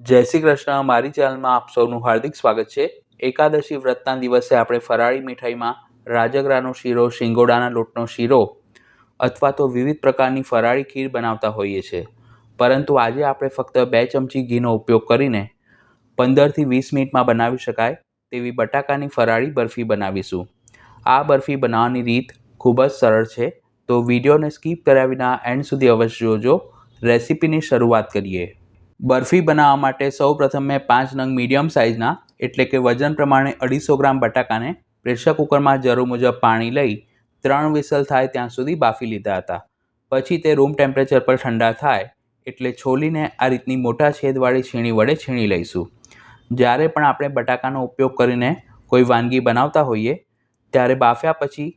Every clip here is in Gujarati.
જય શ્રી કૃષ્ણ. મારી ચેનલમાં આપ સૌનું હાર્દિક સ્વાગત છે. એકાદશી વ્રતના દિવસે આપણે ફરાળી મીઠાઈમાં રાજગરાનો શીરો, શિંગોડાના લોટનો શીરો અથવા તો વિવિધ પ્રકારની ફરાળી ખીર બનાવતા હોઈએ છીએ. પરંતુ આજે આપણે ફક્ત 2 ચમચી ઘીનો ઉપયોગ કરીને 15થી 20 મિનિટમાં બનાવી શકાય તેવી બટાકાની ફરાળી બરફી બનાવીશું. આ બરફી બનાવવાની રીત ખૂબ જ સરળ છે, તો વિડીયોને સ્કીપ કર્યા વિના એન્ડ સુધી અવશ્ય જોજો. રેસિપીની શરૂઆત કરીએ. બરફી બનાવવા માટે સૌપ્રથમ મેં 5 નંગ મીડિયમ સાઇઝના એટલે કે વજન પ્રમાણે 250 ગ્રામ બટાકાને પ્રેશર કુકરમાં જરૂર મુજબ પાણી લઈ 3 વિસલ થાય ત્યાં સુધી બાફી લીધા હતા. પછી તે રૂમ ટેમ્પરેચર પર ઠંડા થાય એટલે છોલીને આ રીતની મોટા છેદવાળી છીણી વડે છીણી લઈશું. જ્યારે પણ આપણે બટાકાનો ઉપયોગ કરીને કોઈ વાનગી બનાવતા હોઈએ ત્યારે બાફ્યા પછી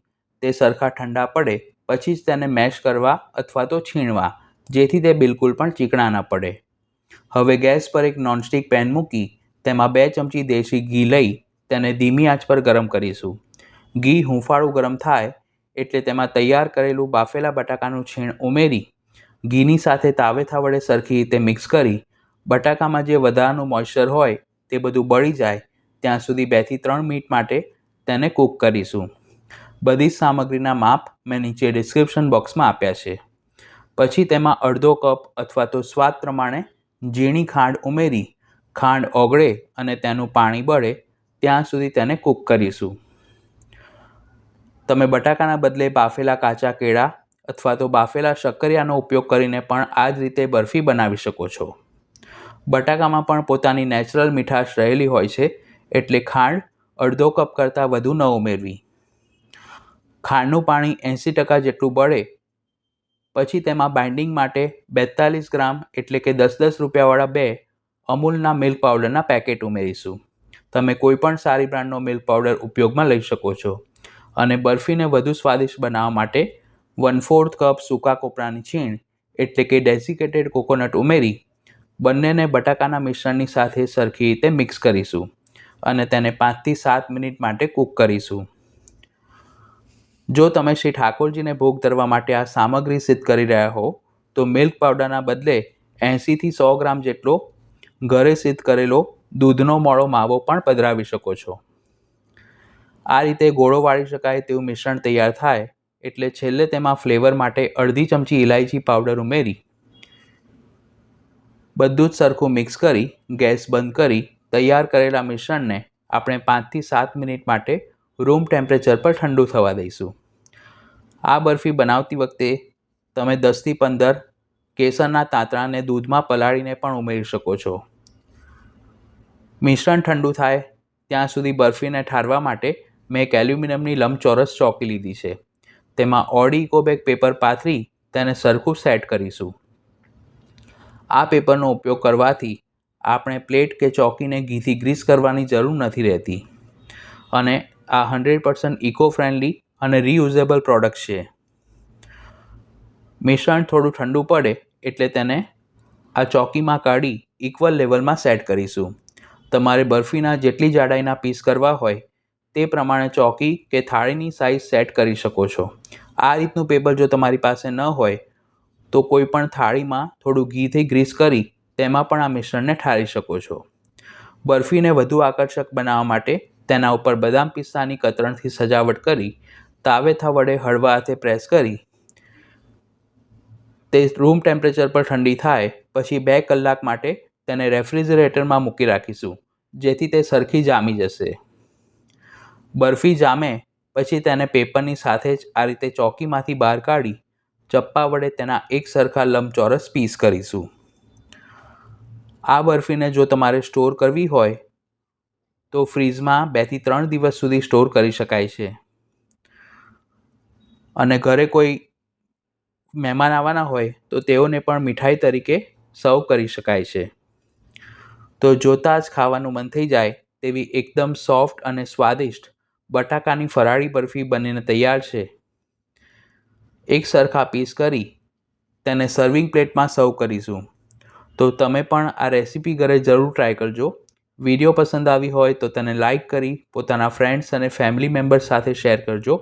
તે સરખા ઠંડા પડે પછી જ તેને મેશ કરવા અથવા તો છીણવા, જેથી તે બિલકુલ પણ ચીકણા ન પડે. હવે ગેસ પર એક નોનસ્ટિક પેન મૂકી તેમાં 2 ચમચી દેશી ઘી લઈ તેને ધીમી આંચ પર ગરમ કરીશું. ઘી હૂંફાળું ગરમ થાય એટલે તેમાં તૈયાર કરેલું બાફેલા બટાકાનું છીણ ઉમેરી ઘીની સાથે તાવેથા વડે સરખી રીતે મિક્સ કરી બટાકામાં જે વધારાનું મોઇશ્ચર હોય તે બધું બળી જાય ત્યાં સુધી 2 થી 3 મિનિટ માટે તેને કૂક કરીશું. બધી જ સામગ્રીના માપ મેં નીચે ડિસ્ક્રિપ્શન બોક્સમાં આપ્યા છે. પછી તેમાં અડધો કપ અથવા તો સ્વાદ પ્રમાણે ઝીણી ખાંડ ઉમેરી ખાંડ ઓગળે અને તેનું પાણી બળે ત્યાં સુધી તેને કૂક કરીશું. તમે બટાકાના બદલે બાફેલા કાચા કેળા અથવા તો બાફેલા શક્કરિયાનો ઉપયોગ કરીને પણ આ જ રીતે બરફી બનાવી શકો છો. બટાકામાં પણ પોતાની નેચરલ મીઠાશ રહેલી હોય છે એટલે ખાંડ અડધો કપ કરતાં વધુ ન ઉમેરવી. ખાંડનું પાણી 80% જેટલું બળે પછી તેમાં બાઇન્ડિંગ માટે 42 ગ્રામ એટલે કે 10-10 રૂપિયાવાળા 2 અમૂલના મિલ્ક પાવડરના પેકેટ ઉમેરીશું. તમે કોઈપણ સારી બ્રાન્ડનો મિલ્ક પાવડર ઉપયોગમાં લઈ શકો છો. અને બરફીને વધુ સ્વાદિષ્ટ બનાવવા માટે 1/4 કપ સૂકા કોપરાની છીણ એટલે કે ડેસિકેટેડ કોકોનટ ઉમેરી બંનેને બટાકાના મિશ્રણની સાથે સરખી રીતે મિક્સ કરીશું અને તેને 5 થી 7 મિનિટ માટે કૂક કરીશું. જો તમે શ્રી ઠાકોરજીને ભોગ ધરવા માટે આ સામગ્રી સિદ્ધ કરી રહ્યા હો તો મિલ્ક પાવડરના બદલે 80 થી 100 ગ્રામ જેટલો ઘરે સિદ્ધ કરેલો દૂધનો મોળો માવો પણ પધરાવી શકો છો. આ રીતે ગોળો વાળી શકાય તેવું મિશ્રણ તૈયાર થાય એટલે છેલ્લે તેમાં ફ્લેવર માટે અડધી ચમચી ઇલાયચી પાવડર ઉમેરી બધું જ સરખું મિક્સ કરી ગેસ બંધ કરી તૈયાર કરેલા મિશ્રણને આપણે 5 થી 7 મિનિટ માટે રૂમ ટેમ્પરેચર પર ઠંડુ થવા દઈશું. આ બરફી બનાવતી વખતે તમે 10 થી 15 કેસરના તાંતણાને દૂધમાં પલાળીને પણ ઉમેરી શકો છો. મિશ્રણ ઠંડુ થાય ત્યાં સુધી બરફીને ઠારવા માટે મેં એક એલ્યુમિનિયમની લંબચોરસ ચોકી લીધી છે. તેમાં ઓડી ઇકોબેગ પેપર પાથરી તેને સરખું સેટ કરીશું. આ પેપરનો ઉપયોગ કરવાથી આપણે પ્લેટ કે ચોકીને ઘીથી ગ્રીસ કરવાની જરૂર નથી રહેતી અને આ 100% ઇકો ફ્રેન્ડલી અને રીયુઝેબલ પ્રોડક્ટ છે. મિશ્રણ થોડું ઠંડુ પડે એટલે તેને આ ચોકીમાં કાઢી ઇક્વલ લેવલમાં સેટ કરીશું. તમારે બરફીના જેટલી જાડાઈના પીસ કરવા હોય તે પ્રમાણે ચોકી કે થાળીની સાઇઝ સેટ કરી શકો છો. આ રીતનું પેપર જો તમારી પાસે ન હોય તો કોઈ પણ થાળીમાં થોડું ઘીથી ગ્રીસ કરી તેમાં પણ આ મિશ્રણને ઠારી શકો છો. બરફીને વધુ આકર્ષક બનાવવા માટે તેના ઉપર બદામ પિસ્તાની કતરણથી સજાવટ કરી તાવેથા વડે હળવા હાથે પ્રેસ કરી તે રૂમ ટેમ્પરેચર પર ઠંડી થાય પછી 2 કલાક માટે તેને રેફ્રિજરેટરમાં મૂકી રાખીશું જેથી તે સરખી જામી જશે. બરફી જામે પછી તેને પેપરની સાથે જ આ રીતે ચોકીમાંથી બહાર કાઢી ચપ્પા વડે તેના એક સરખા લંબચોરસ પીસ કરીશું. આ બરફીને જો તમારે સ્ટોર કરવી હોય તો ફ્રીઝમાં 2 થી 3 દિવસ સુધી સ્ટોર કરી શકાય છે. અને ઘરે કોઈ મહેમાન આવવાના હોય તો તેઓને પણ મીઠાઈ તરીકે સર્વ કરી શકાય છે. તો જોતાં જ ખાવાનું મન થઈ જાય તેવી એકદમ સોફ્ટ અને સ્વાદિષ્ટ બટાકાની ફરાળી બરફી બનીને તૈયાર છે. એક સરખા પીસ કરી તેને સર્વિંગ પ્લેટમાં સર્વ કરીશું. તો તમે પણ આ રેસીપી ઘરે જરૂર ટ્રાય કરજો. વિડીયો પસંદ આવી હોય તો તેને લાઇક કરી પોતાના ફ્રેન્ડ્સ અને ફેમિલી મેમ્બર્સ સાથે શેર કરજો.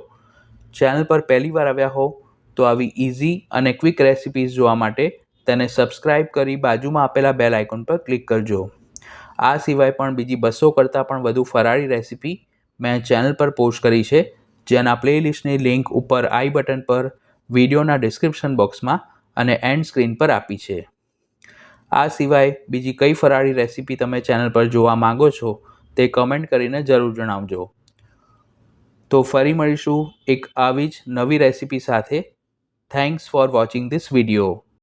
ચેનલ પર પહેલી વાર આવ્યા હો તો આવી ઇઝી અને ક્વિક રેસિપીઝ જોવા માટે તેને સબસ્ક્રાઈબ કરી બાજુમાં આપેલા બેલ આઇકોન પર ક્લિક કરજો. આ સિવાય પણ બીજી 200 કરતાં પણ વધુ ફરાળી રેસીપી મેં ચેનલ પર પોસ્ટ કરી છે, જેના પ્લેલિસ્ટની લિંક ઉપર આઈ બટન પર, વિડીયોના ડિસ્ક્રિપ્શન બોક્સમાં અને એન્ડ સ્ક્રીન પર આપી છે. આ સિવાય બીજી કઈ ફરાળી રેસીપી તમે ચેનલ પર જોવા માંગો છો તે કમેન્ટ કરીને જરૂર જણાવજો. તો ફરી મળીશું એક આવી જ નવી રેસીપી સાથે. Thanks for watching this video.